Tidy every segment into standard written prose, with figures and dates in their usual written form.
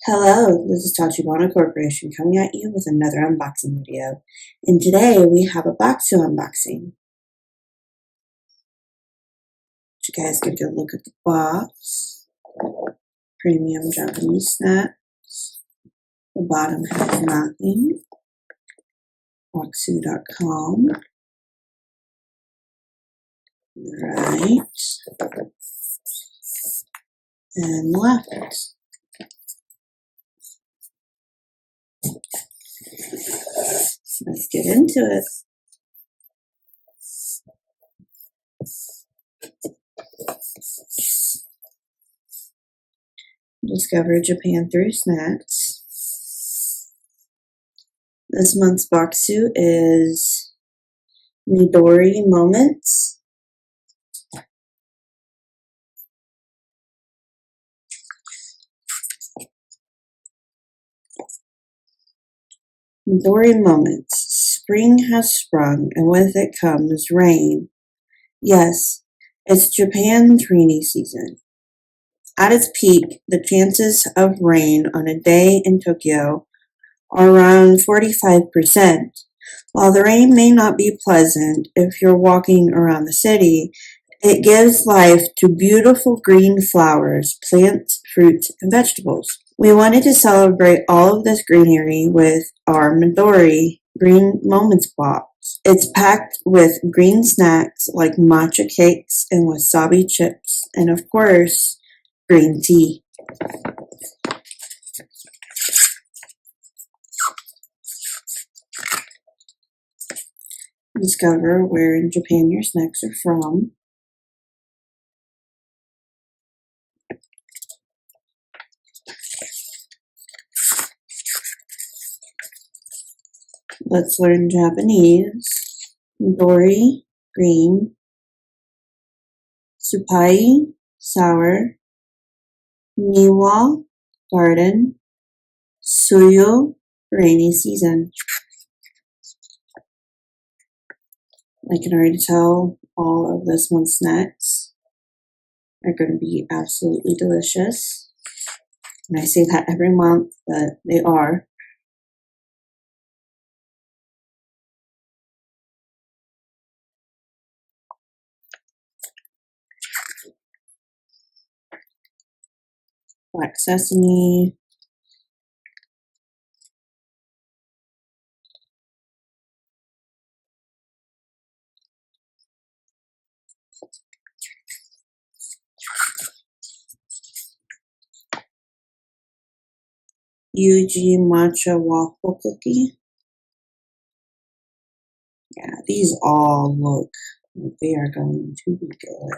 Hello, this is Tachibana Corporation coming at you with another unboxing video. And today we have a Bokksu unboxing. You guys get a good look at the box. Premium Japanese snacks. The bottom has nothing. Bokksu.com. Right. And left. Let's get into it. Discover Japan through snacks. This month's Bokksu is Midori Moments. Midori Moments. Spring has sprung, and with it comes rain. Yes, it's Japan's rainy season. At its peak, the chances of rain on a day in Tokyo are around 45%. While the rain may not be pleasant if you're walking around the city, it gives life to beautiful green flowers, plants, fruits, and vegetables. We wanted to celebrate all of this greenery with our Midori Green Moments box. It's packed with green snacks like matcha cakes and wasabi chips, and of course, green tea. Discover where in Japan your snacks are from. Let's learn Japanese. Midori, green. Supai, sour. Niwa, garden. Suyo, rainy season. I can already tell all of this month's snacks are going to be absolutely delicious. And I say that every month, but they are. Black sesame, Yuji matcha waffle cookie. Yeah, these all look like they are going to be good.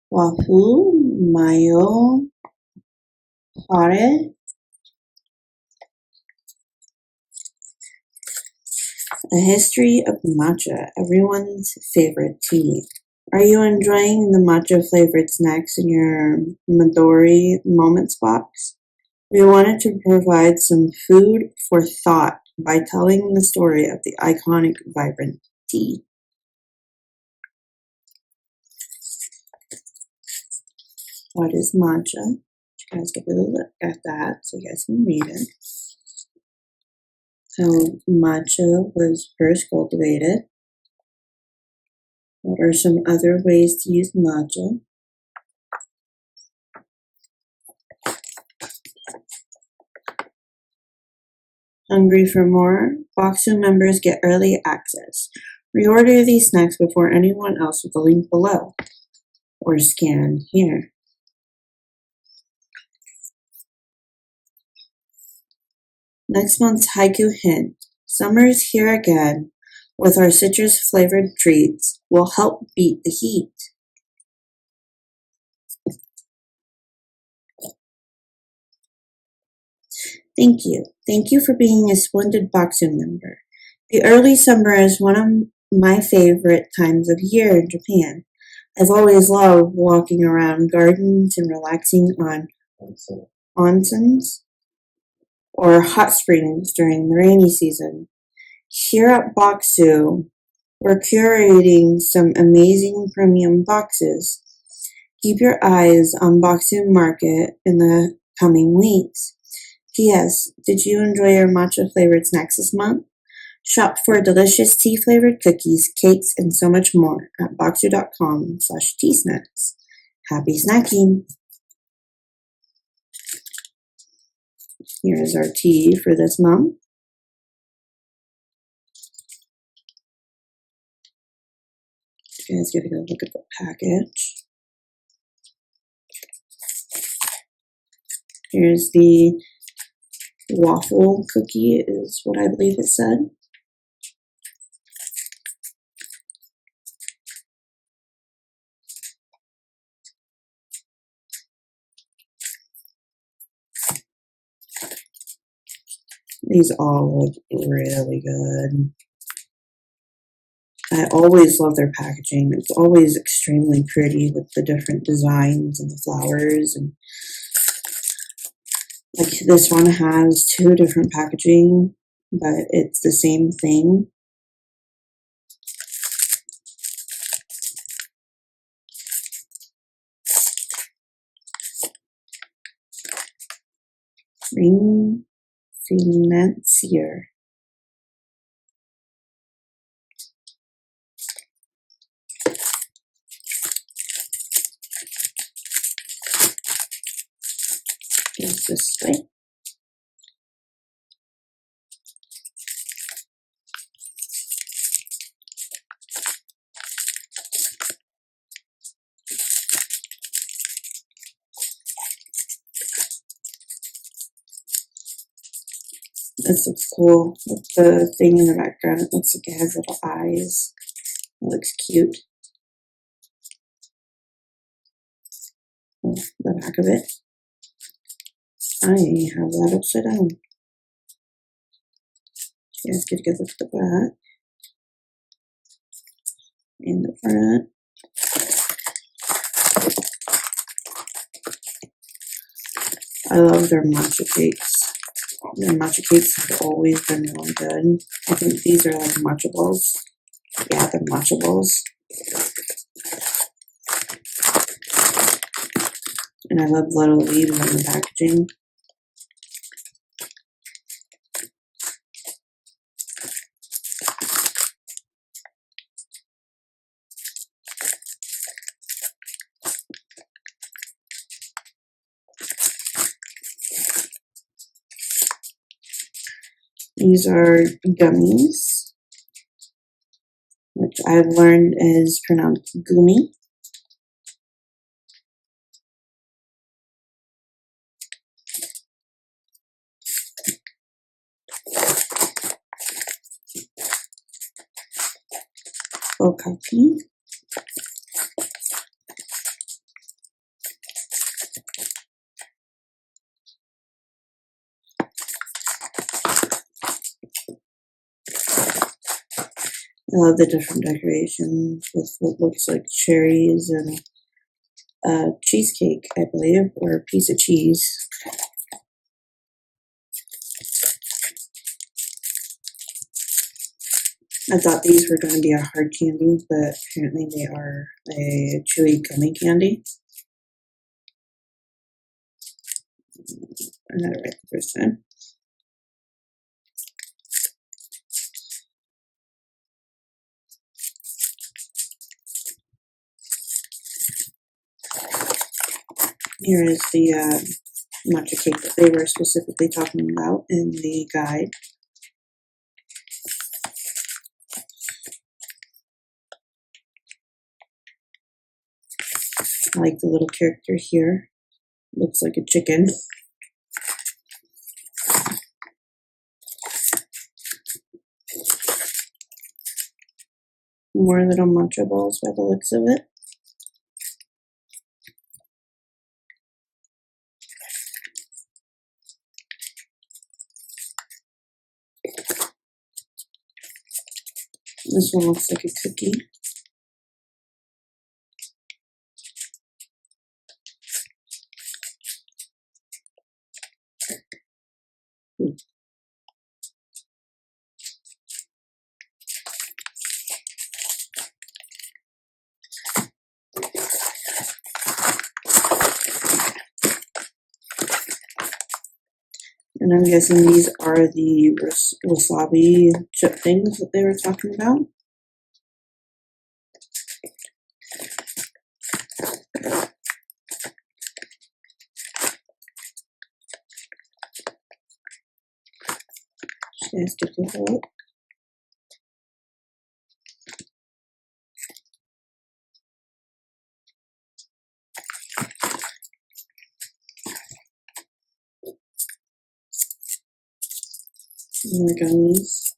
Waffle, mayo, pare. A history of matcha, everyone's favorite tea. Are you enjoying the matcha flavored snacks in your Midori Moments box? We wanted to provide some food for thought by telling the story of the iconic vibrant tea. What is matcha? You guys get a look at that so you guys can read it. How matcha was first cultivated. What are some other ways to use matcha? Hungry for more? Bokksu members get early access. Reorder these snacks before anyone else with the link below, or scan here. Next month's haiku hint. Summer's here again. With our citrus-flavored treats, we'll help beat the heat. Thank you. Thank you for being a splendid Bokksu member. The early summer is one of my favorite times of year in Japan. I've always loved walking around gardens and relaxing on onsens or hot springs during the rainy season. Here at Bokksu, we're curating some amazing premium boxes. Keep your eyes on Bokksu Market in the coming weeks. P.S. Did you enjoy your matcha-flavored snacks this month? Shop for delicious tea-flavored cookies, cakes, and so much more at bokksu.com/tea-snacks. Happy snacking! Here's our tea for this month. You guys get a good look at the package. Here's the waffle cookie, is what I believe it said. These all look really good. I always love their packaging. It's always extremely pretty with the different designs and the flowers. And like this one has 2 different packaging, but it's the same thing. Green Financier. Goes this way. This looks cool with the thing in the background. It looks like it has little eyes. It looks cute. Oh, the back of it. I have that upside down. You guys get a good look at the back. In the front. I love their matcha cakes. Their matcha cakes have always been really good. I think these are like matcha balls. Yeah, they're matcha balls. And I love little leaves on the packaging. These are gummies, which I've learned is pronounced gummy. Bokksu. I love the different decorations with what looks like cherries and cheesecake, I believe, or a piece of cheese. I thought these were going to be a hard candy, but apparently they are a chewy gummy candy. I got it right the first time. Here is the matcha cake that they were specifically talking about in the guide. I like the little character here. Looks like a chicken. More little matcha balls by the looks of it. This one looks like a cookie. And I'm guessing these are the wasabi chip things that they were talking about. Just gonna stick with it. More gummies.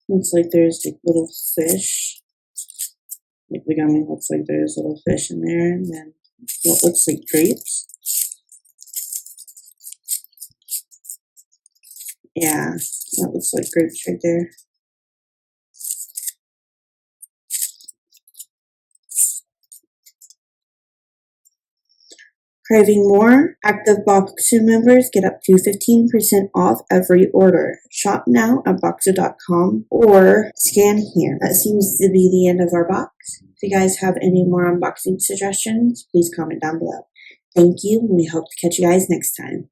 Looks like there's like little fish. Like the gummy looks like there's little fish in there, and then what looks like grapes. Yeah, that looks like grapes right there. Craving more? Active Bokksu members get up to 15% off every order. Shop now at bokksu.com or scan here. That seems to be the end of our box. If you guys have any more unboxing suggestions, please comment down below. Thank you, and we hope to catch you guys next time.